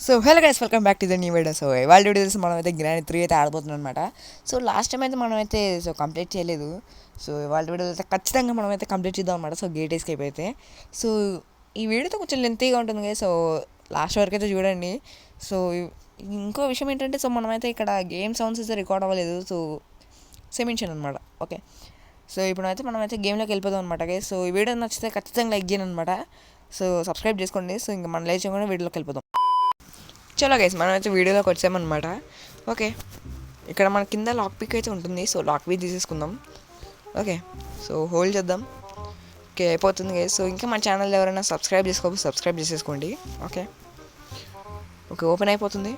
So hello guys, welcome back to the new video. So ఇవాళ videos మనం అయితే grand 3 అయితే ఆడబోతున్నాం అనమాట. సో లాస్ట్ టైం అయితే మనం అయితే కంప్లీట్ చేయలేదు. సో ఇవాళ వీడియో అయితే ఖచ్చితంగా మనం అయితే కంప్లీట్ చేద్దాం అనమాట. సో గేట్ ఎస్కేప్ అయితే. సో ఈ వీడియోతో కొంచెం లెంతీగా ఉంటుంది కదా. సో లాస్ట్ వరకు అయితే చూడండి. సో ఇంకో విషయం ఏంటంటే, సో మనమైతే ఇక్కడ గేమ్ సౌండ్స్ అయితే రికార్డ్ అవ్వలేదు. సో సెమిన్షన్ అనమాట. ఓకే, సో ఇప్పుడైతే మనమైతే గేమ్లోకి వెళ్ళిపోదాం అనమాట. సో ఈ వీడియో నచ్చితే ఖచ్చితంగా లైక్ చేయండి అనమాట. సో సబ్స్క్రైబ్ చేసుకోండి. సో ఇంకా మనం లైక్ చేయకుండా వీడియోలోకి వెళ్ళిపోదాం. చలో గైస్, మనం అయితే వీడియోలోకి వచ్చామన్నమాట. ఓకే, ఇక్కడ మన కింద లాక్ పిక్ అయితే ఉంటుంది. సో లాక్ పిక్ తీసేసుకుందాం. ఓకే, సో హోల్డ్ చేద్దాం. ఓకే, అయిపోతుంది గైస్. సో ఇంకా మన ఛానల్ ఎవరైనా సబ్స్క్రైబ్ సబ్స్క్రైబ్ చేసేసుకోండి. ఓకే ఓకే, ఓపెన్ అయిపోతుంది.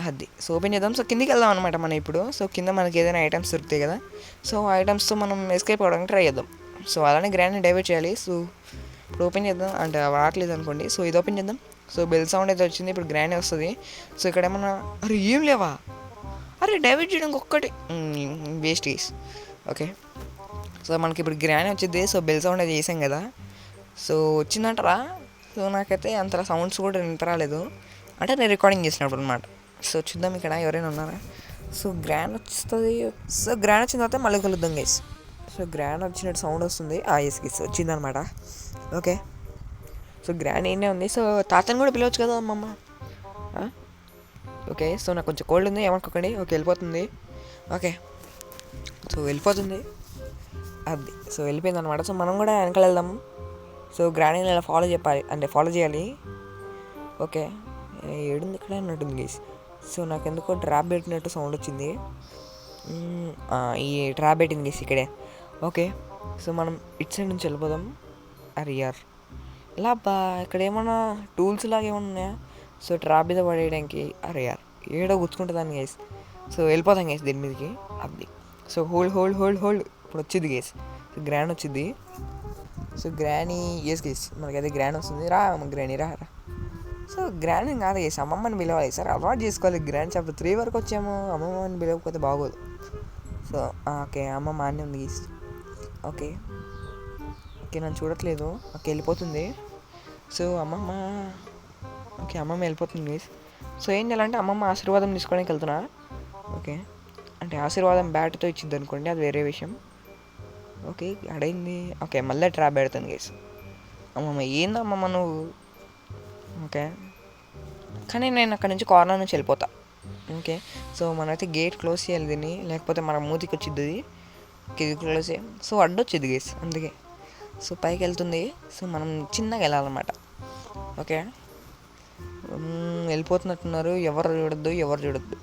అది సో ఓపెన్ చేద్దాం. సో కిందికి వెళ్దాం అనమాట మనం ఇప్పుడు. సో కింద మనకి ఏదైనా ఐటమ్స్ దొరుకుతాయి కదా. సో ఆ ఐటమ్స్తో మనం ఎస్కేప్ అవ్వడానికి ట్రై చేద్దాం. సో అలానే గ్రాండ్ని డైవర్ట్ చేయాలి. సో ఇప్పుడు ఓపెన్ చేద్దాం. అంటే రావట్లేదు అనుకోండి. సో ఇది ఓపెన్ చేద్దాం. సో బెల్ సౌండ్ అయితే వచ్చింది. ఇప్పుడు గ్రాండ్ వస్తుంది. సో ఇక్కడ ఏమన్నా అరే ఏం లేవా, అరే డైవర్ట్ చేయడానికి ఒక్కటి వేస్ట్ కేస్. ఓకే, సో మనకి ఇప్పుడు గ్రాండ్ వచ్చింది. సో బెల్ సౌండ్ అయితే చేసాం కదా. సో వచ్చిందంటారా. సో నాకైతే అంత సౌండ్స్ కూడా వినపరాలేదు. అంటే నేను రికార్డింగ్ చేసినప్పుడు అనమాట. సో చూద్దాం ఇక్కడ ఎవరైనా ఉన్నారా. సో గ్రాండ్ వస్తుంది. సో గ్రాండ్ వచ్చిన తర్వాత మళ్ళీ కలుద్దాం గైస్. సో గ్రాండ్ వచ్చినట్టు సౌండ్ వస్తుంది. ఎస్ గైస్ వచ్చిందనమాట. ఓకే, సో గ్రాండ్ ఏంటే ఉంది. సో తాతని కూడా పిలవచ్చు కదా అమ్మమ్మ. ఓకే, సో నాకు కొంచెం కోల్డ్ ఉంది, ఏమనుకోకండి. ఓకే, వెళ్ళిపోతుంది. ఓకే, సో వెళ్ళిపోతుంది. అది సో వెళ్ళిపోయింది అనమాట. సో మనం కూడా వెనకాల వెళ్దాము. సో గ్రాండ్ని ఇలా ఫాలో చేయాలి. ఓకే, ఏడుంది ఇక్కడ అన్నట్టుంది గైస్. సో నాకు ఎందుకో ట్రాప్ పెట్టినట్టు సౌండ్ వచ్చింది. ఈ ట్రాప్ పెట్టింది గైస్ ఇక్కడే. ఓకే, సో మనం ఇటు సైడ్ నుంచి వెళ్ళిపోదాం. అరే యార్, ఇలా బా ఇక్కడ ఏమన్నా టూల్స్ లాగా ఏమన్నా ఉన్నాయా. సో ట్రాప్ మీద పడేయడానికి. అరే యార్, ఏడో గుచ్చుకుంటుందని గైస్. సో వెళ్ళిపోతాం గైస్ దీని మీదకి. అది సో హోల్డ్ ఇప్పుడు వచ్చింది గైస్. సో గ్రాండ్ వచ్చింది. సో గ్రానీ ఎస్ గైస్, మనకైతే గ్రాండ్ వస్తుంది. రా గ్రానీ రా. సో గ్రాండ్ కాదు గైస్, అమ్మమ్మని పిలవాలి. సార్ అలవాటు చేసుకోవాలి. గ్రాండ్ చాప్టర్ 3 వరకు వచ్చాము. అమ్మమ్మని పిలవకపోతే బాగోదు. సో ఓకే, అమ్మమ్మ అన్నీ ఉంది గైస్. ఓకే ఓకే, నన్ను చూడట్లేదు. ఓకే, వెళ్ళిపోతుంది. సో అమ్మమ్మ వెళ్ళిపోతుంది గైస్. సో ఏం చేయాలంటే అమ్మమ్మ ఆశీర్వాదం తీసుకోవడానికి వెళ్తున్నా. ఓకే, అంటే ఆశీర్వాదం బ్యాట్తో ఇచ్చింది అనుకోండి, అది వేరే విషయం. ఓకే అడైంది. ఓకే, మళ్ళీ ట్రాప్ పెడుతుంది గైస్. అమ్మమ్మ ఏందమ్మమ్మ నువ్వు. ఓకే, కానీ నేను అక్కడ నుంచి కార్నర్ నుంచి వెళ్ళిపోతా. ఓకే, సో మనమైతే గేట్ క్లోజ్ చేయాలి దీన్ని, లేకపోతే మన మూతికి వచ్చింది. ఇది క్లోజ్ చేయాలి. సో అడ్డొచ్చింది గైస్, అందుకే. సో పైకి వెళ్తుంది. సో మనం చిన్నగా వెళ్ళాలన్నమాట. ఓకే, వెళ్ళిపోతున్నట్టున్నారు. ఎవరు చూడొద్దు.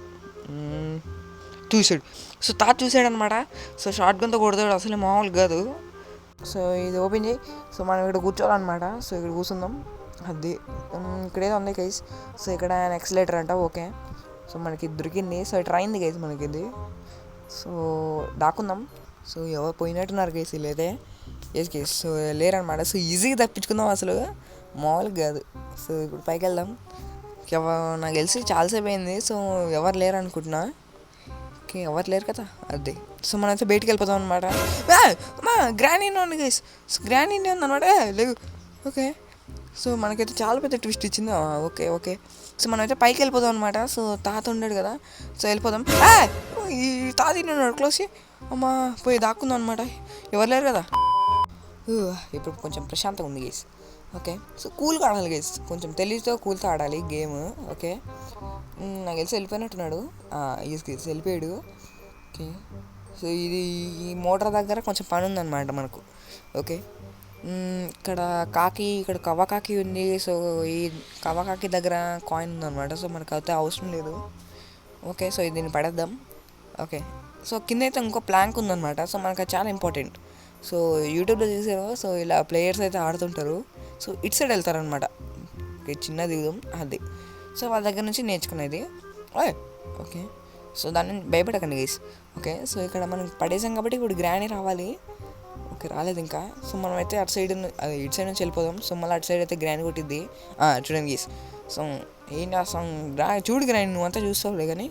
చూసాడు. సో తాత చూసాడు అనమాట. సో షార్ట్ గన్తో కొడతాడు, అసలు మామూలు కాదు. సో ఇది ఓపెన్ చేయి. సో మనం ఇక్కడ కూర్చోవాలన్నమాట. సో ఇక్కడ కూర్చుందాం. అది ఇక్కడ ఏదో ఉంది గైస్. సో ఇక్కడ ఎక్సలేటర్ అంట. ఓకే, సో మనకి దొరికింది. సో ఇట్లా అయింది గైస్ మనకి ఇది. సో దాక్కుందాం. సో ఎవరు పోయినట్టున్నారు గైస్ వీళ్ళైతే. ఎస్ గైస్, సో లేరనమాట. సో ఈజీగా తప్పించుకుందాం, అసలు మామూలుగా కాదు. సో ఇప్పుడు పైకి వెళ్దాం. నాకు తెలిసి చాలాసేపు అయింది. సో ఎవరు లేరు అనుకుంటున్నా. ఓకే, ఎవరు లేరు కదా. అది సో మనమైతే బయటికి వెళ్ళిపోతాం అనమాట. గ్రాండ్ ఉంది గైస్. సో గ్రాండ్ ఉంది అనమాట. లేవు. ఓకే, సో మనకైతే చాలా పెద్ద ట్విస్ట్ ఇచ్చింది. ఓకే, సో మనమైతే పైకి వెళ్ళిపోదాం అనమాట. సో తాత ఉన్నాడు కదా. సో వెళ్ళిపోదాం. ఈ తాత ఉన్నాడు క్లోజ్. అమ్మా పోయి దాక్కుందాం అనమాట. ఎవరు లేరు కదా. ఇప్పుడు కొంచెం ప్రశాంతంగా ఉంది గేస్. ఓకే, సో కూల్గా ఆడాలి గేస్. కొంచెం తెలివితో కూల్తో ఆడాలి గేమ్. ఓకే, నాకు తెలిసి వెళ్ళిపోయినట్టున్నాడు. గేస్ వెళ్ళిపోయాడు. ఓకే, సో ఇది ఈ మోటార్ దగ్గర కొంచెం పని ఉందన్నమాట మనకు. ఓకే, ఇక్కడ కవ్వ కాకి ఉంది. సో ఈ కవ్వ కాకి దగ్గర కాయిన్ ఉందన్నమాట. సో మనకు అయితే అవసరం లేదు. ఓకే, సో దీన్ని పడేద్దాం. ఓకే, సో కింద అయితే ఇంకో ప్లాంక్ ఉందన్నమాట. సో మనకు అది చాలా ఇంపార్టెంట్. సో యూట్యూబ్లో చూసారు. సో ఇలా ప్లేయర్స్ అయితే ఆడుతుంటారు. సో ఇటు సైడ్ వెళ్తారనమాట. ఓకే, చిన్న దిగుదాం. అది సో వాళ్ళ దగ్గర నుంచి నేర్చుకునేది. ఓకే, సో దాన్ని భయపడకండి గైస్. ఓకే, సో ఇక్కడ మనం పడేసాం కాబట్టి ఇప్పుడు గ్రాండ్ రావాలి. ఓకే, రాలేదు ఇంకా. సో మనమైతే ఇటు సైడ్ నుంచి వెళ్ళిపోదాం. సో మళ్ళీ అటు సైడ్ అయితే గ్రాండ్ కొట్టిద్ది. చూడండి గీస్. సో ఏం చేస్తాం, చూడు గ్రాండ్ నువ్వు అంతా చూస్తావులే, కానీ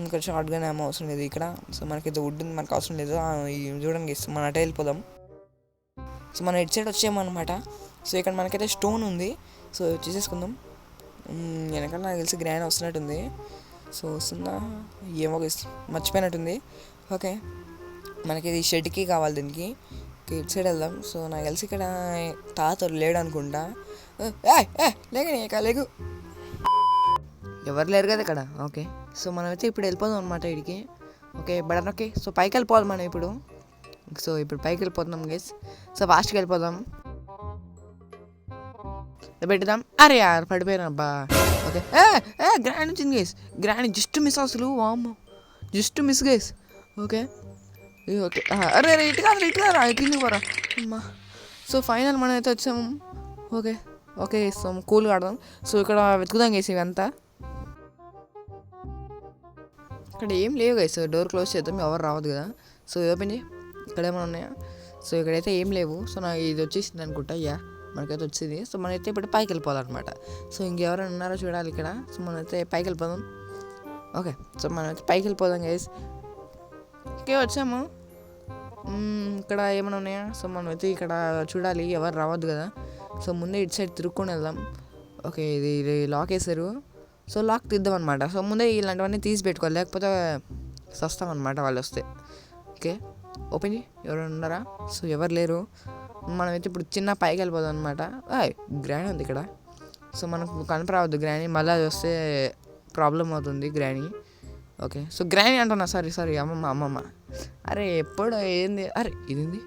ఇక్కడ షార్ట్ గన్ ఏమో అవసరం లేదు ఇక్కడ. సో మనకైతే వుడ్ ఉంది, మనకు అవసరం లేదు. చూడండి గీస్, మనం అటే వెళ్ళిపోదాం. సో మనం ఇటు సైడ్ వచ్చామన్నమాట. సో ఇక్కడ మనకైతే స్టోన్ ఉంది. సో చేసేసుకుందాం. వెనకాల నాకు తెలిసి గ్రాండ్ వస్తున్నట్టుంది. సో వస్తుందా ఏమో గైస్, మర్చిపోయినట్టుంది. ఓకే, మనకి ఇది షెడ్కి కావాలి దీనికి. ఇటు సైడ్ వెళ్దాం. సో నాకు తెలిసి ఇక్కడ తాత లేడు అనుకుంటా. లేకనే లేకు, ఎవరు లేరు కదా ఇక్కడ. ఓకే, సో మనమైతే ఇప్పుడు వెళ్ళిపోదాం అనమాట ఇడికి. ఓకే బడన్. ఓకే, సో పైకి వెళ్ళిపోవాలి మనం ఇప్పుడు. సో ఇప్పుడు పైకి వెళ్ళిపోతున్నాం గైస్. సో ఫాస్ట్గా వెళ్ళిపోదాం, పెట్టుదాం. అరే యార్ పడిపోయాను అబ్బా. ఓకే, గ్రాండ్ వచ్చింది గైస్. గ్రాండ్ జస్ట్ మిస్ అసలు, వామ్మో just miss guys. Okay okay, అరే అరే ఇటు కాదు కిందికి పోరా అమ్మా. సో ఫైనల్ మనం అయితే వచ్చాము. ఓకే ఓకే, సో కూల్ ఆడదాం. సో ఇక్కడ వెతుకుదాం గైస్ ఇవంతా. ఇక్కడ ఏం లేవు గైస్, డోర్ క్లోజ్ చేద్దాం, ఎవరు రావద్దు కదా. సో ఓపెన్ చేయి, ఇక్కడ ఏమైనా ఉన్నాయా? సో ఇక్కడైతే ఏం లేవు. సో నాకు ఇది వచ్చేసింది అనుకుంటా. అయ్యా మనకైతే వచ్చింది. సో మనమైతే ఇప్పుడు పైకి వెళ్ళిపోవాలన్నమాట. సో ఇంకెవరైనా ఉన్నారో చూడాలి ఇక్కడ. సో మనమైతే పైకి వెళ్ళిపోదాం. ఓకే, సో మనమైతే పైకి వెళ్ళిపోదాం గైస్. ఓకే వచ్చాము. ఇక్కడ ఏమైనా ఉన్నాయా? సో మనమైతే ఇక్కడ చూడాలి, ఎవరు రావద్దు కదా. సో ముందే ఇటు సైడ్ తిరుక్కొని వెళ్దాం. ఓకే ఇది లాక్ వేసారు. సో లాక్ తీద్దాం అనమాట. సో ముందే ఇలాంటివన్నీ తీసి పెట్టుకోవాలి, లేకపోతే సస్తాం అనమాట వాళ్ళు వస్తే. ఓకే ఓపెన్ చేయి, ఎవరైనా ఉన్నారా? సో ఎవరు లేరు. మనమైతే ఇప్పుడు చిన్న పైకి వెళ్ళిపోదాం అనమాట. గ్రానీ ఉంది ఇక్కడ. సో మనకు కనపరావద్దు గ్రానీ, మళ్ళీ అది వస్తే ప్రాబ్లం అవుతుంది గ్రానీ. ఓకే, సో గ్రానీ అంటున్నా, సారీ అమ్మమ్మ. అరే ఎప్పుడు ఏంది? అరే ఇదేంది?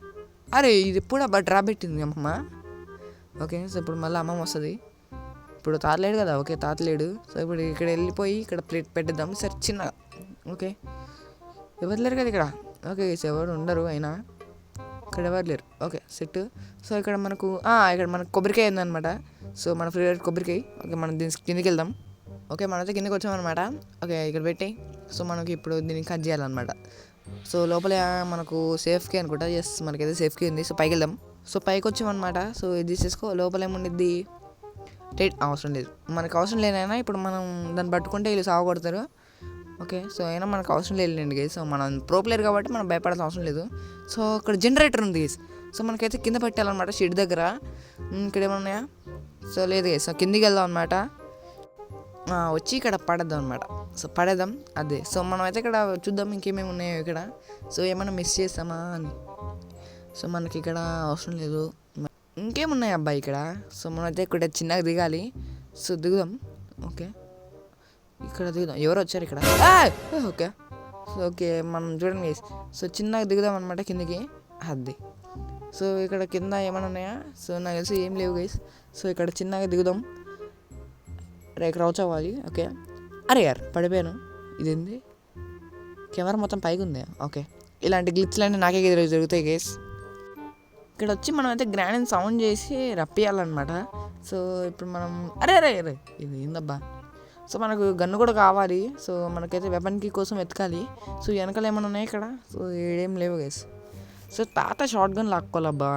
అరే ఇది ఎప్పుడు అబ్బా డ్రా పెట్టింది అమ్మమ్మ. ఓకే, సో ఇప్పుడు మళ్ళీ అమ్మమ్మ వస్తుంది. ఇప్పుడు తాత లేడు కదా. ఓకే తాత లేడు. సో ఇప్పుడు ఇక్కడ వెళ్ళిపోయి ఇక్కడ ప్లేట్ పెట్టేద్దాం సరే చిన్నగా. ఓకే ఎవరు లేరు కదా ఇక్కడ. ఓకే ఎవరు ఉండరు అయినా, ఇక్కడ ఎవరు లేరు. Okay set. సో ఇక్కడ మనకు కొబ్బరికాయ ఉందన్నమాట. సో మన ఫేవరెట్ కొబ్బరికాయ. ఓకే మనం దీని కిందకి వెళ్దాం. ఓకే మనమైతే కిందకి వచ్చామన్నమాట. ఓకే ఇక్కడ పెట్టి, సో మనకి ఇప్పుడు దీన్ని కట్ చేయాలన్నమాట. సో లోపల మనకు సేఫ్కి అనుకుంటా. ఎస్ మనకైతే సేఫ్కి ఉంది. సో పైకి వెళ్దాం. సో పైకి వచ్చామన్నమాట. సో ఇది తీసేసుకో. లోపల ఏముండిద్ది? అవసరం లేదు, మనకు అవసరం లేనైనా ఇప్పుడు మనం దాన్ని పట్టుకుంటే వీళ్ళు సాగొడతారు. ఓకే సో అయినా మనకు అవసరం లేదండి గైస్. సో మనం ప్రో ప్లేయర్ కాబట్టి మనం భయపడాల్సిన అవసరం లేదు. సో ఇక్కడ జనరేటర్ ఉంది గైస్. సో మనకైతే కింద పెట్టాలన్నమాట షెడ్ దగ్గర. ఇక్కడ ఏమన్నాయా? సో లేదు గైస్. సో కిందికి వెళ్దాం అనమాట. వచ్చి ఇక్కడ పడేద్దాం అనమాట. సో పడేద్దాం అదే. సో మనం అయితే ఇక్కడ చూద్దాం ఇంకేమేమి ఉన్నాయో ఇక్కడ. సో ఏమైనా మిస్ చేస్తామా అని. సో మనకి ఇక్కడ అవసరం లేదు. ఇంకేమున్నాయి అబ్బాయి ఇక్కడ. సో మనమైతే ఇక్కడ చిన్నగా దిగాలి. సో దిగుదాం. ఓకే ఇక్కడ దిగుదాం. ఎవరు వచ్చారు ఇక్కడ? ఓకే సో ఓకే మనం చూడండి గైస్. సో చిన్నగా దిగుదాం అనమాట కిందకి. అది. సో ఇక్కడ కింద ఏమైనా ఉన్నాయా? సో నాకు తెలిసి ఏం లేవు గైస్. సో ఇక్కడ చిన్నగా దిగుదాం. ఇక్కడ వచ్చావాలి. ఓకే అరే యార్ పడిపోయాను. ఇదేంది? కెమెరా మొత్తం పైకి ఉంది. ఓకే ఇలాంటి గ్లిచ్లు అంటే నాకే జరుగుతాయి గైస్. ఇక్కడ వచ్చి మనం అయితే గ్రాండ్ సౌండ్ చేసి రప్పియాలన్నమాట. సో ఇప్పుడు మనం అరే ఇది ఏందబ్బా. సో మనకు గన్ను కూడా కావాలి. సో మనకైతే వెపన్కి కోసం వెతకాలి. సో వెనకాల ఏమైనా ఉన్నాయి ఇక్కడ? సో ఏం లేవు గైస్. సో తాత షార్ట్ గన్ లాక్కోవాలబ్బా.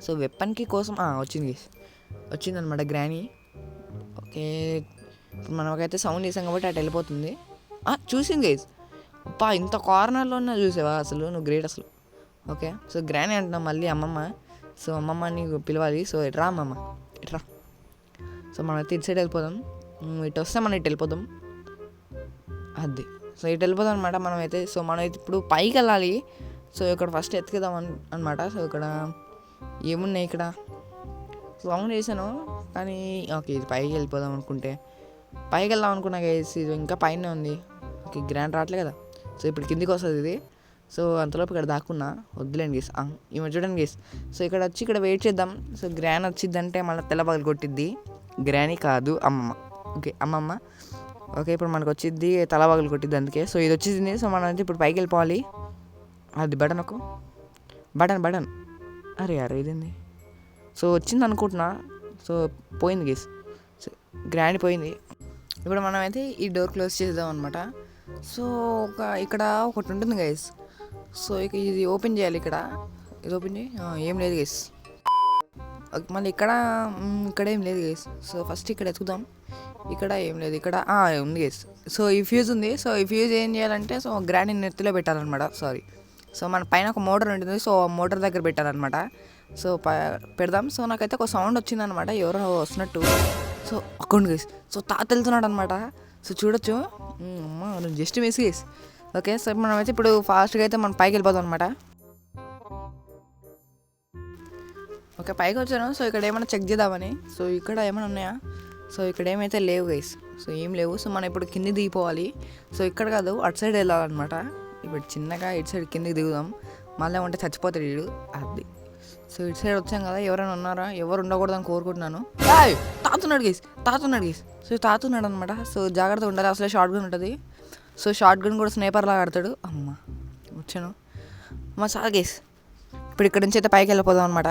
సో వెపన్కి కోసం వచ్చింది గైస్, వచ్చిందనమాట గ్రానీ. ఓకే ఇప్పుడు మనకైతే సౌండ్ చేసాం కాబట్టి అటు వెళ్ళిపోతుంది. చూసింది గైస్. అబ్బా ఇంత కార్నర్లో ఉన్నా చూసావా అసలు, నువ్వు గ్రేట్ అసలు. ఓకే సో గ్రానీ అంటున్నాం మళ్ళీ అమ్మమ్మ. సో అమ్మమ్మని పిలవాలి. సో ఇట్రా అమ్మమ్మ ఇట్రా. సో మనమైతే ఇటు సైడ్ వెళ్ళిపోదాం. ఇటు వస్తే మనం ఇటు వెళ్ళిపోదాం. అది. సో ఇటు వెళ్ళిపోదాం అనమాట మనమైతే. సో మనమైతే ఇప్పుడు పైకి వెళ్ళాలి. సో ఇక్కడ ఫస్ట్ ఎత్తుకుదాం అనమాట. సో ఇక్కడ ఏమున్నాయి ఇక్కడ? సౌండ్ చేశాను కానీ ఓకే ఇది పైకి వెళ్ళిపోదాం అనుకుంటే పైకి వెళ్దాం అనుకున్నా గైస్. ఇది ఇంకా పైన ఉంది. ఓకే గ్రాండ్ రావట్లే కదా. సో ఇప్పుడు కిందికి వస్తుంది ఇది. సో అంతలోపు ఇక్కడ దాక్కున్నా వద్దులేండి గేస్. ఈమె చూడండి గేస్. సో ఇక్కడ వచ్చి ఇక్కడ వెయిట్ చేద్దాం. సో గ్రాన్ వచ్చిద్దంటే మళ్ళీ తెల్ల పగలు కొట్టిద్ది. గ్రానీ కాదు అమ్మమ్మ. ఓకే అమ్మమ్మ. ఓకే ఇప్పుడు మనకు వచ్చిద్ది తల పగలు కొట్టిద్ది అందుకే. సో ఇది వచ్చింది. సో మనం అయితే ఇప్పుడు పైకి వెళ్ళిపోవాలి. అది బటన్ ఒక బటన్ అరే ఇదేంది? సో వచ్చింది అనుకుంటున్నా. సో పోయింది గేస్. సో గ్రాండ్ పోయింది. ఇప్పుడు మనం అయితే ఈ డోర్ క్లోజ్ చేద్దాం అనమాట. సో ఇక్కడ ఒకటి ఉంటుంది గైస్. సో ఇక ఇది ఓపెన్ చేయాలి. ఇది ఓపెన్ చేయి. ఏం లేదు గైస్. మళ్ళీ ఇక్కడ ఏం లేదు గైస్. సో ఫస్ట్ ఇక్కడ ఎత్తుకుదాం. ఇక్కడ ఏం లేదు. ఇక్కడ ఉంది గైస్. సో ఈ ఫ్యూజ్ ఉంది. సో ఈ ఫ్యూజ్ ఏం చేయాలంటే సో గ్రాండ్ నెత్తిలో పెట్టాలన్నమాట. సో మన పైన ఒక మోటార్ ఉంటుంది. సో మోటార్ దగ్గర పెట్టాలన్నమాట. సో పెడదాం. సో నాకైతే ఒక సౌండ్ వచ్చిందనమాట, ఎవరో వస్తున్నట్టు. So account guys. సో తాత వెళ్తున్నాడు అనమాట. సో చూడొచ్చు. అమ్మ just miss guys. Okay, so మనమైతే ఇప్పుడు ఫాస్ట్గా అయితే మనం పైకి వెళ్ళిపోతాం అనమాట. ఓకే, పైకి వచ్చాను. సో ఇక్కడ ఏమైనా చెక్ చేద్దామని. సో ఇక్కడ ఏమైనా ఉన్నాయా? సో ఇక్కడ ఏమైతే లేవు గైస్. సో ఏం లేవు. సో మనం ఇప్పుడు కింది దిగిపోవాలి. సో ఇక్కడ కాదు, అటు సైడ్ వెళ్ళాలన్నమాట. ఇప్పుడు చిన్నగా ఇటు సైడ్ కిందికి దిగుదాం. మళ్ళీ ఉంటే చచ్చిపోతాడు వీడు. అది. సో ఇటు సైడ్ వచ్చాం కదా, ఎవరైనా ఉన్నారా? ఎవరు ఉండకూడదని కోరుకుంటున్నాను. తాతున్నాడు గైస్. సో తాతున్నాడు అనమాట. సో జాగ్రత్తగా ఉండాలి. అసలే షార్ట్ గన్ ఉంటుంది. సో షార్ట్ గన్ కూడా స్నేపర్ లాగా ఆడతాడు. అమ్మ వచ్చాను అమ్మ చాలు గైస్. ఇప్పుడు ఇక్కడ నుంచి అయితే పైకి వెళ్ళిపోదాం అనమాట.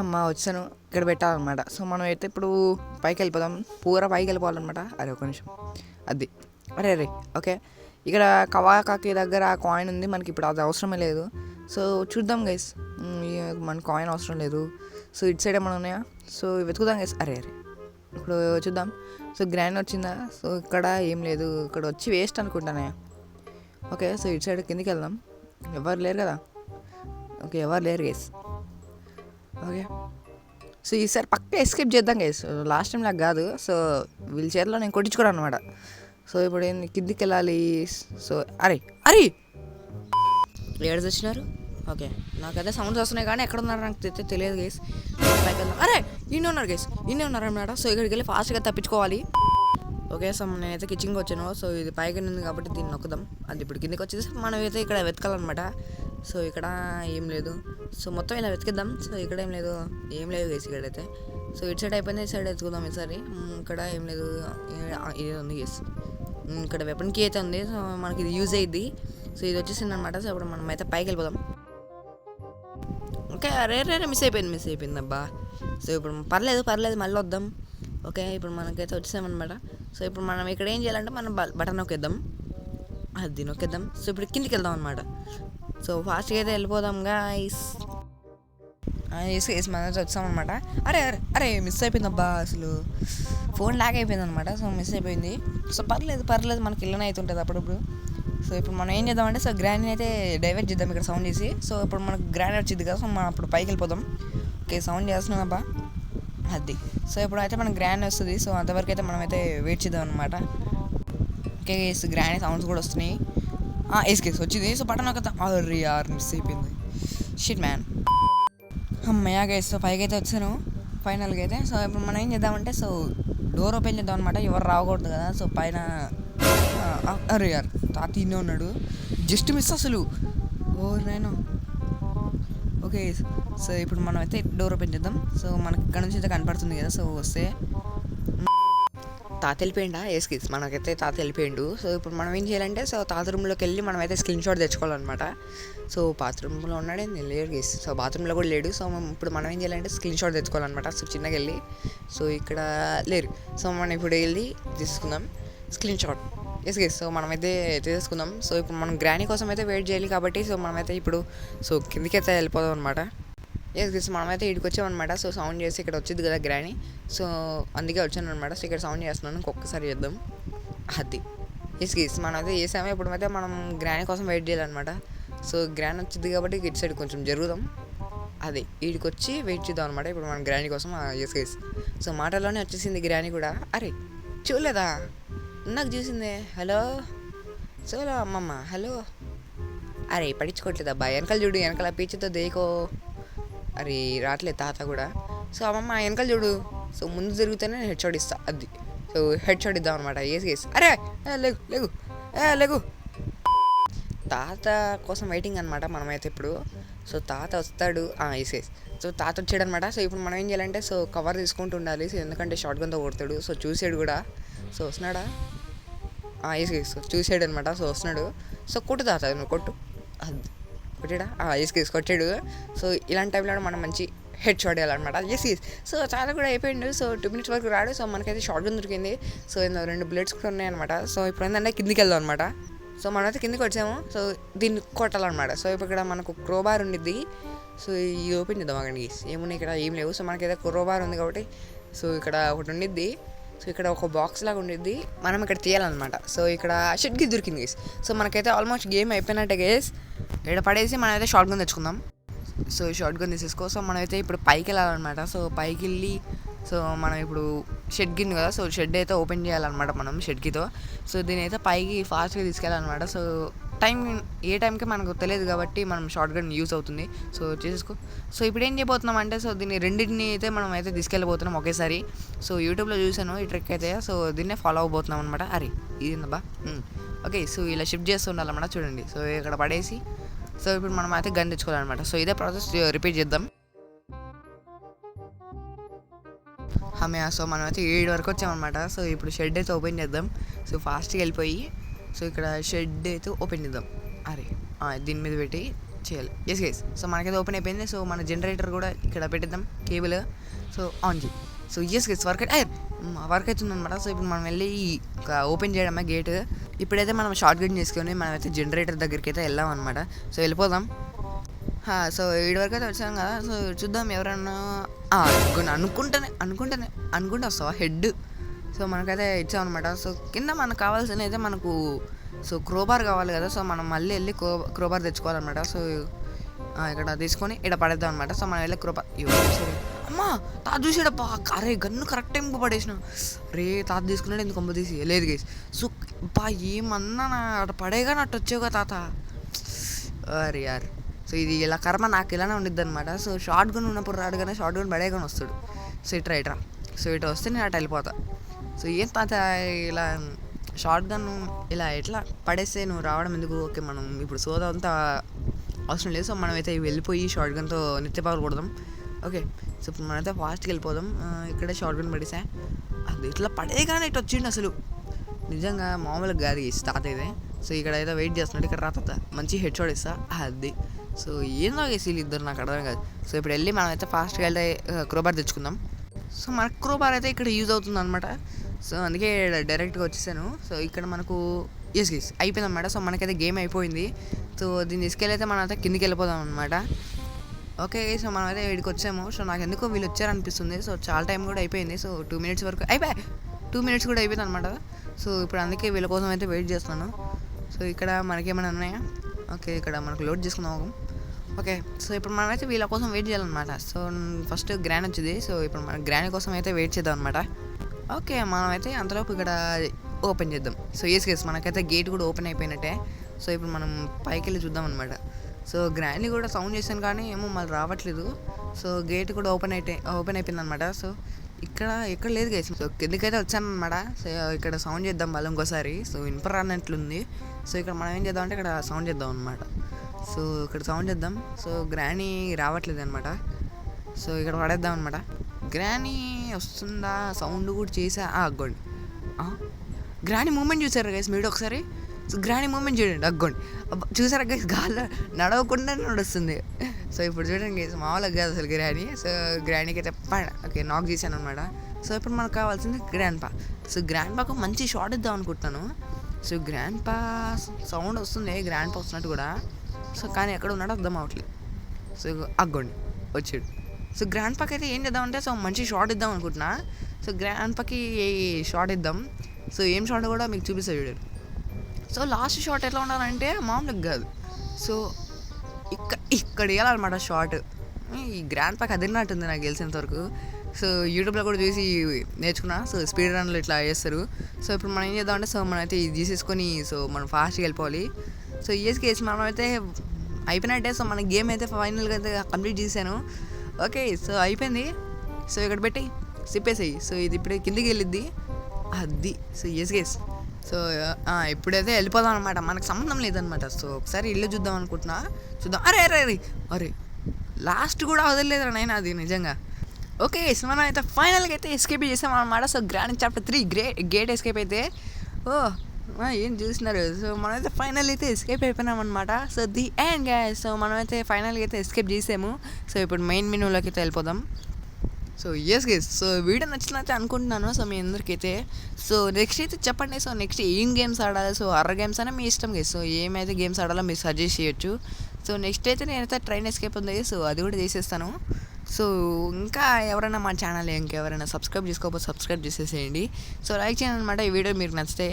అమ్మ వచ్చాను. ఇక్కడ పెట్టాలన్నమాట. సో మనం అయితే ఇప్పుడు పైకి వెళ్ళిపోదాం. పూరా పైకి వెళ్ళిపోవాలన్నమాట. అరే ఒక నిమిషం. అది అరే ఓకే, ఇక్కడ కవాకాకి దగ్గర కాయిన్ ఉంది. మనకి ఇప్పుడు అది అవసరమే లేదు. సో చూద్దాం గైస్. మన కాయిన్ అవసరం లేదు. సో ఇటు సైడ్ ఏమైనా ఉన్నాయా? సో వెతుకుదాం గైస్. అరే ఇప్పుడు చూద్దాం. సో గ్రాండ్ వచ్చిందా? సో ఇక్కడ ఏం లేదు. ఇక్కడ వచ్చి వేస్ట్ అనుకుంటానే. ఓకే, సో ఇటు సైడ్ కిందికి వెళ్దాం. ఎవరు లేరు కదా. ఓకే, ఎవరు లేరు గైస్. ఓకే, సో ఈసారి పక్క ఎస్కేప్ చేద్దాం గైస్. లాస్ట్ టైం నాకు కాదు. సో వీళ్ళ చేతిలో నేను కొట్టించుకోవడం అనమాట. సో ఇప్పుడు ఏంది, కిందికి వెళ్ళాలి. సో అరే ఏడు వచ్చినారు. ఓకే, నాకైతే సౌండ్స్ వస్తున్నాయి కానీ ఎక్కడ ఉన్నారు నాకు తెలియదు గైస్. అరే ఇన్ని ఉన్నారు గైస్, ఇన్ని ఉన్నారు అన్నమాట. సో ఇక్కడికి వెళ్ళి ఫాస్ట్గా తప్పించుకోవాలి. ఓకే, సో నేనైతే కిచెన్కి వచ్చాను. సో ఇది పైకి ఉంది కాబట్టి దీన్ని నొక్కుదాం. అది ఇప్పుడు కిందికి వచ్చేసి మనం అయితే ఇక్కడ వెతకాలన్నమాట. సో ఇక్కడ ఏం లేదు. సో మొత్తం ఇలా వెతికిద్దాం. సో ఇక్కడ ఏం లేదు గైస్ ఇక్కడైతే. సో ఇటు సైడ్ అయిపోయింది, ఇటు సైడ్ వెతుకుదాం ఈసారి. ఇక్కడ ఏం లేదు. ఇది ఉంది గైస్. ఇక్కడ వెపన్ కీ అయితే ఉంది. సో మనకి ఇది యూజ్ అయ్యిద్ది. సో ఇది వచ్చేసింది అనమాట. సో ఇప్పుడు మనం అయితే పైకి వెళ్ళిపోదాం. ఓకే, అరే మిస్ అయిపోయింది అబ్బా. సో ఇప్పుడు పర్లేదు మళ్ళీ వద్దాం. ఓకే, ఇప్పుడు మనకైతే వచ్చేసామన్నమాట. సో ఇప్పుడు మనం ఇక్కడ ఏం చేయాలంటే మనం బటన్ నొక్కేద్దాం. అది నొక్కేద్దాం. సో ఇప్పుడు కిందికి వెళ్దాం అనమాట. సో ఫాస్ట్గా అయితే వెళ్ళిపోదాం గాయ్స్. మన వచ్చామన్నమాట. అరే మిస్ అయిపోయింది అబ్బా. అసలు ఫోన్ లాగ్ అయిపోయింది అనమాట. సో మిస్ అయిపోయింది. సో పర్లేదు మనకి ఇల్లనే అయితే ఉంటుంది అప్పుడప్పుడు. సో ఇప్పుడు మనం ఏం చేద్దామంటే, సో గ్రాండ్ అయితే డైవర్ట్ చేద్దాం ఇక్కడ సౌండ్ చేసి. సో ఇప్పుడు మనకు గ్రాండ్ వచ్చింది కదా. సో మనం అప్పుడు పైకి వెళ్ళిపోదాం. ఓకే, సౌండ్ చేస్తున్నాం అబ్బా. అది. సో ఇప్పుడు అయితే మనకు గ్రాండ్ వస్తుంది. సో అంతవరకు అయితే మనం అయితే వెయిట్ చేద్దాం అనమాట. ఓకే, గ్రాండ్ సౌండ్స్ కూడా వస్తున్నాయి. కేస్ వచ్చింది. సో బటన్ ఒక మిస్ అయిపోయింది. Shit man. అమ్మయ్య గైస్. సో పైకి అయితే వచ్చాను ఫైనల్గా అయితే. సో ఇప్పుడు మనం ఏం చేద్దామంటే, సో డోర్ ఓపెన్ చేద్దాం అనమాట. ఎవరు రాకూడదు కదా. సో పైన తాత ఇన్నే ఉన్నాడు. జస్ట్ మిస్ అసలు. నేను ఓకే. సో ఇప్పుడు మనం అయితే డోర్ ఓపెన్ చేద్దాం. సో మనకి ఇక్కడ నుంచి అయితే కనపడుతుంది కదా. సో వస్తే తాత వెళ్ళిపోయిండా? కేస్ మనకైతే తాత వెళ్ళిపోయిండు. సో ఇప్పుడు మనం ఏం చేయాలంటే, సో తాత రూమ్లోకి వెళ్ళి మనం అయితే స్క్రీన్ షాట్ తెచ్చుకోవాలన్నమాట. సో బాత్రూంలో ఉన్నాడే లేడు గేస్. సో బాత్రూంలో కూడా లేడు. సో ఇప్పుడు మనం ఏం చేయాలంటే స్క్రీన్ షాట్ తెచ్చుకోవాలన్నమాట. సో చిన్నగా వెళ్ళి, సో ఇక్కడ లేరు. సో మనం ఇప్పుడు వెళ్ళి తీసుకుందాం స్క్రీన్ షాట్. గేస్. సో మనమైతే తీసుకుందాం. సో ఇప్పుడు మనం గ్రానీ కోసం అయితే వెయిట్ చేయాలి కాబట్టి, సో మనమైతే ఇప్పుడు సో కిందికి అయితే వెళ్ళిపోదాం అనమాట. గేస్ మనమైతే ఇక్కడికి వచ్చామన్నమాట. సో సౌండ్ చేసి ఇక్కడ వచ్చింది కదా గ్రానీ. సో అందుకే వచ్చాను అనమాట. సో ఇక్కడ సౌండ్ చేస్తున్నాను. ఇంకొకసారి చేద్దాం. అది గేస్ మనమైతే చేసాము. ఇప్పుడు అయితే మనం గ్రానీ కోసం వెయిట్ చేయాలన్నమాట. సో గ్రానీ వచ్చింది కాబట్టి ఇటు సైడ్ కొంచెం జరుగుదాం. అది వీడికి వచ్చి వెయిట్ చేద్దాం అనమాట. ఇప్పుడు మనం గ్రానీ కోసం. గేస్ సో మాటల్లోనే వచ్చేసింది గ్రానీ కూడా. అరే చూడలేదా? నాకు చూసిందే. హలో చూలో అమ్మమ్మ. హలో. అరే పట్టించుకోవట్లేదు అబ్బా. వెనకాల చూడు, వెనకాల పీచుతో దేకో. అరే రావట్లేదు తాత కూడా. సో అమ్మమ్మ వెనకాల చూడు. సో ముందు జరిగితేనే నేను హెడ్ షాట్ ఇస్తా. అది. సో హెడ్ షాట్ ఇద్దాం అనమాట. గేస్ అరే లేగు. తాత కోసం వెయిటింగ్ అనమాట మనమైతే ఇప్పుడు. సో తాత వస్తాడు. గేస్ సో తాత వచ్చాడు అనమాట. సో ఇప్పుడు మనం ఏం చేయాలంటే, సో కవర్ తీసుకుంటూ ఉండాలి. సో ఎందుకంటే షార్ట్ గన్తో కొడతాడు. సో చూసాడు కూడా. సో వస్తున్నాడా? కేస్ చూసాడు అనమాట. సో వస్తున్నాడు. సో కొట్టు తాత, నువ్వు కొట్టు. అది కొట్టాడా? కేస్ కొట్టాడు. సో ఇలాంటి టైంలో మనం మంచి హెడ్ షాట్ వేయాలన్నమాట. కేస్ సో తాత కూడా అయిపోయిండు. సో 2 minutes వరకు రాడు. సో మనకైతే షార్ట్ గన్ దొరికింది. సో 2 bullets కూడా ఉన్నాయన్నమాట. సో ఇప్పుడు ఏంటంటే కిందికి వెళ్దాం అనమాట. సో మనమైతే కిందికి వచ్చాము. సో దీన్ని కొట్టాలన్నమాట. సో ఇప్పుడు ఇక్కడ మనకు క్రోబార్ ఉండిద్ది. సో ఇది ఓపెన్ చేద్దాం అక్కడికి. ఏమున్నాయి ఇక్కడ? ఏం లేవు. సో మనకైతే క్రోబార్ ఉంది కాబట్టి, సో ఇక్కడ ఒకటి ఉండిద్ది. సో ఇక్కడ ఒక బాక్స్ లాగా ఉండిద్ది. మనం ఇక్కడ తీయాలన్నమాట. సో ఇక్కడ షెడ్కి దొరికింది గేస్. సో మనకైతే ఆల్మోస్ట్ గేమ్ అయిపోయినట్టే గేస్. ఇక్కడ పడేసి మనమైతే షార్ట్ గన్ తెచ్చుకుందాం. సో షార్ట్ గన్ తీసేసుకో. సో మనమైతే ఇప్పుడు పైకి వెళ్ళాలన్నమాట. సో పైకి వెళ్ళి సో మనం ఇప్పుడు షెడ్ కింద కదా, సో షెడ్ అయితే ఓపెన్ చేయాలన్నమాట మనం షెడ్కితో. సో దీని అయితే పైకి ఫాస్ట్గా తీసుకెళ్ళాలన్నమాట. సో ఏ టైంకి మనకు తెలియదు కాబట్టి మనం షార్ట్ గన్ యూస్ అవుతుంది. సో చేసుకో. సో ఇప్పుడు ఏం చేయబోతున్నాం అంటే, సో దీన్ని రెండింటిని అయితే మనం అయితే తీసుకెళ్ళిపోతున్నాం ఒకేసారి. సో యూట్యూబ్లో చూసాను ఈ ట్రిక్ అయితే, సో దీన్నే ఫాలో అవబోతున్నాం అనమాట. అరే ఇదిందబ్బా. ఓకే, సో ఇలా షిఫ్ట్ చేస్తూ ఉండాలన్నమాట. చూడండి, సో ఇక్కడ పడేసి సో ఇప్పుడు మనం అయితే గన్ తెచ్చుకోవాలన్నమాట. సో ఇదే ప్రాసెస్ రిపీట్ చేద్దాం. సో మనం అయితే 7 వరకు వచ్చామన్నమాట. సో ఇప్పుడు షెడ్ అయితే ఓపెన్ చేద్దాం. సో ఫాస్ట్గా వెళ్ళిపోయి సో ఇక్కడ షెడ్ అయితే ఓపెన్ చేద్దాం. అరే దీని మీద పెట్టి చేయాలి. ఎస్. సో మనకైతే ఓపెన్ అయిపోయింది. సో మన జనరేటర్ కూడా ఇక్కడ పెట్టిద్దాం కేబుల్. సో ఆన్ చేయి. సో ఎస్ వర్క్ అవుతుంది అనమాట. సో ఇప్పుడు మనం వెళ్ళి ఓపెన్ చేయడమే గేట్. ఇప్పుడైతే మనం షార్ట్ గన్ చేసుకొని మనం అయితే జనరేటర్ దగ్గరికి అయితే వెళ్ళాం అనమాట. సో వెళ్ళిపోదాం. సో 7 వరకు అయితే వచ్చాం కదా. సో చూద్దాం ఎవరన్నా అనుకుంటా వస్తావా హెడ్. సో మనకైతే ఇచ్చామన్నమాట. సో కింద మనకు కావాల్సిన అయితే మనకు సో క్రోబార్ కావాలి కదా. సో మనం మళ్ళీ వెళ్ళి క్రోబార్ తెచ్చుకోవాలన్నమాట. సో ఇక్కడ తీసుకొని ఇక్కడ పడేద్దాం అనమాట. సో మనం వెళ్ళి క్రోబార్ అమ్మా తాత చూసాడప్పా. అరే గన్ను కరెక్ట్ టైంకి పడేసిన. రే తాత తీసుకున్నాడు ఎందుకు కొంప తీసి లేదు గేస్. సో ఏమన్నా అటు పడేగా నట్టు వచ్చావుగా తాత. అరే యార్. సో ఇది ఇలా కర్మ నాకు ఇలానే ఉండిద్ది అనమాట. సో షార్ట్ గన్ ఉన్నప్పుడు రాడు కానీ షార్ట్ గన్ పడేగానే వస్తాడు. సో ఇట్రా. సో ఇటు వస్తే నేను అటు వెళ్ళిపోతా. సో ఏం తాత ఇలా షార్ట్ గన్ ఇలా ఎట్లా పడేస్తే నువ్వు రావడం ఎందుకు? ఓకే మనం ఇప్పుడు సోదా అంతా అవసరం లేదు. సో మనమైతే వెళ్ళిపోయి షార్ట్ గన్తో నిత్యపాలు కొడదాం. ఓకే, సో ఇప్పుడు మనమైతే ఫాస్ట్గా వెళ్ళిపోదాం. ఇక్కడే షార్ట్ గన్ పడేసా. అది ఇట్లా పడేగానే ఇటు వచ్చిండు అసలు. నిజంగా మామూలుగా గారి తాత అయితే. సో ఇక్కడ అయితే వెయిట్ చేస్తున్నాడు. ఇక్కడ తాత మంచి హెడ్ షాట్ ఇస్తా. అది సో ఏందో వేసి ఇద్దరు నాకు అర్థం కాదు. సో ఇప్పుడు వెళ్ళి మనం అయితే ఫాస్ట్గా వెళ్తే క్రోబార్ తెచ్చుకుందాం. సో మనకు క్రోబార్ అయితే ఇక్కడ యూజ్ అవుతుంది అనమాట. సో అందుకే డైరెక్ట్గా వచ్చేసాను. సో ఇక్కడ మనకు ఎస్ అయిపోయింది అనమాట. సో మనకైతే గేమ్ అయిపోయింది. సో దీన్ని తీసుకెళ్ళైతే మనం అయితే కిందికి వెళ్ళిపోదాం అనమాట. ఓకే, సో మనం అయితే ఇక్కడికి వచ్చాము. సో నాకు ఎందుకో వీళ్ళు వచ్చారనిపిస్తుంది. సో చాలా టైం కూడా అయిపోయింది. సో 2 minutes వరకు 2 minutes కూడా అయిపోయింది అనమాట. సో ఇప్పుడు అందుకే వీళ్ళ కోసం అయితే వెయిట్ చేస్తున్నాను. సో ఇక్కడ మనకేమైనా ఉన్నాయా? ఓకే, ఇక్కడ మనకు లోడ్ చేసుకుందాం. ఓకే, సో ఇప్పుడు మనమైతే వీళ్ళ కోసం వెయిట్ చేయాలన్నమాట. సో ఫస్ట్ గ్రాండ్ వచ్చింది. సో ఇప్పుడు మన గ్రాండ్ కోసం అయితే వెయిట్ చేద్దాం అనమాట. ఓకే, మనమైతే అంతలోపు ఇక్కడ ఓపెన్ చేద్దాం. సో ఎస్ మనకైతే గేట్ కూడా ఓపెన్ అయిపోయినట్టే. సో ఇప్పుడు మనం పైకి వెళ్ళి చూద్దాం అనమాట. సో గ్రాండ్ని కూడా సౌండ్ చేశాను కానీ ఏమో మళ్ళీ రావట్లేదు. సో గేట్ కూడా ఓపెన్ అయిపోయింది అనమాట. సో ఎక్కడ లేదు గైస్. సో కిందకైతే వచ్చాను అనమాట. సో ఇక్కడ సౌండ్ చేద్దాం మళ్ళీ ఇంకోసారి. సో వినపరానట్లుంది. సో ఇక్కడ మనం ఏం చేద్దాం అంటే ఇక్కడ సౌండ్ చేద్దాం అనమాట. సో ఇక్కడ సౌండ్ చేద్దాం. సో గ్రానీ రావట్లేదు అనమాట. సో ఇక్కడ పడేద్దాం అనమాట. గ్రానీ వస్తుందా? సౌండ్ కూడా చేసా. అగ్గోండి, గ్రానీ మూమెంట్ చూసారా గైస్ మీరు ఒకసారి? సో గ్రానీ మూమెంట్ చూడండి. అగ్గోండి, చూసారా గైస్? గాల్లో నడవకుండా నడుస్తుంది. సో ఇప్పుడు చూడండి గైస్, మామూలుగా కాదు అసలు గ్రానీ. సో గ్రానీకి అయితే ఓకే నాక్ చేశాను అనమాట. సో ఇప్పుడు మనకు కావాల్సింది గ్రాండ్ పా. సో గ్రాండ్ పాకు మంచి షాట్ ఇద్దాం అనుకుంటున్నాను. సో గ్రాండ్ పా సౌండ్ వస్తుంది, గ్రాండ్ పా వస్తున్నట్టు కూడా. సో కానీ ఎక్కడ ఉన్నాడో అర్థం అవ్వట్లేదు. సో అగ్గోండి వచ్చాడు. సో గ్రాండ్ పాకి అయితే ఏం చేద్దామంటే సో మంచి షాట్ ఇద్దాం అనుకుంటున్నా. సో గ్రాండ్ పాకి షాట్ ఇద్దాం. సో ఏం షాట్ కూడా మీకు చూపిస్తా చూడండి. సో లాస్ట్ షాట్ ఎట్లా ఉండాలంటే మామూలుగా కాదు. సో ఇక్కడ వేయాలన్నమాట షాట్. ఈ గ్రాండ్ పాక్ అదిరినట్టుంది నాకు తెలిసినంత వరకు. సో యూట్యూబ్లో కూడా చూసి నేర్చుకున్నా. సో స్పీడ్ రన్లు ఇట్లా చేస్తారు. సో ఇప్పుడు మనం ఏం చేద్దామంటే సో మనం అయితే ఇది తీసేసుకొని సో మనం ఫాస్ట్గా వెళ్ళిపోవాలి. సో కేసు మనం అయితే అయిపోయినట్టే. సో మన గేమ్ అయితే ఫైనల్గా అయితే కంప్లీట్ చేశాను. ఓకే, సో అయిపోయింది. సో ఇక్కడ పెట్టి సిప్పేసాయి. సో ఇది ఇప్పుడే కిందికి వెళ్ళిద్ది అది. సో కేస్ సో ఇప్పుడైతే వెళ్ళిపోదాం అనమాట. మనకు సంబంధం లేదనమాట. సో ఒకసారి ఇల్లు చూద్దాం అనుకుంటున్నా. చూద్దాం. అరే లాస్ట్ కూడా వదలలేదురా నైనా అది నిజంగా. ఓకే, సో మనం అయితే ఫైనల్గా అయితే ఎస్కేప్ చేసాం అనమాట. So grand chapter 3 gate escape అయితే ఏం చూస్తున్నారు. సో మనమైతే ఫైనల్ అయితే ఎస్కేప్ అయిపోయినాం అనమాట. So the end guys. So మనమైతే ఫైనల్గా అయితే ఎస్కేప్ చేసాము. సో ఇప్పుడు మెయిన్ మెనూలోకి అయితే వెళ్ళిపోదాం. సో గైస్, సో వీడియో నచ్చినైతే అనుకుంటున్నాను. సో మీ అందరికైతే సో నెక్స్ట్ అయితే చెప్పండి. సో నెక్స్ట్ ఏం గేమ్స్ ఆడాలి? సో హర్రర్ గేమ్స్ అయినా మీ ఇష్టం గైస్. సో ఏమైతే గేమ్స్ ఆడాలో మీరు సజెస్ట్ చేయొచ్చు. సో నెక్స్ట్ అయితే నేనైతే ట్రైన్ ఎస్కేప్ ఉంది. సో అది కూడా చేసేస్తాను. సో ఇంకా ఎవరైనా మా ఛానల్ ఇంకెవరైనా సబ్స్క్రైబ్ చేసుకోకపోతే సబ్స్క్రైబ్ చేసేసేయండి. సో లైక్ చేయండి అనమాట ఈ వీడియో మీకు నచ్చితే.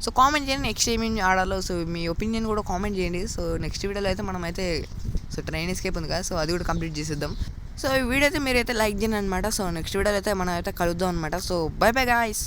సో కామెంట్ చేయండి నెక్స్ట్ ఏమేమి ఆడాలో. సో మీ ఒపీనియన్ కూడా కామెంట్ చేయండి. సో నెక్స్ట్ వీడియోలో అయితే మనం అయితే సో ట్రైన్ ఎస్కేప్ ఉంది కదా. సో అది కూడా కంప్లీట్ చేసేద్దాం. సో ఈ వీడియో అయితే మీరైతే లైక్ చేయండి అనమాట. సో నెక్స్ట్ వీడియోలో అయితే మనం అయితే కలుద్దాం అనమాట. So by by guys.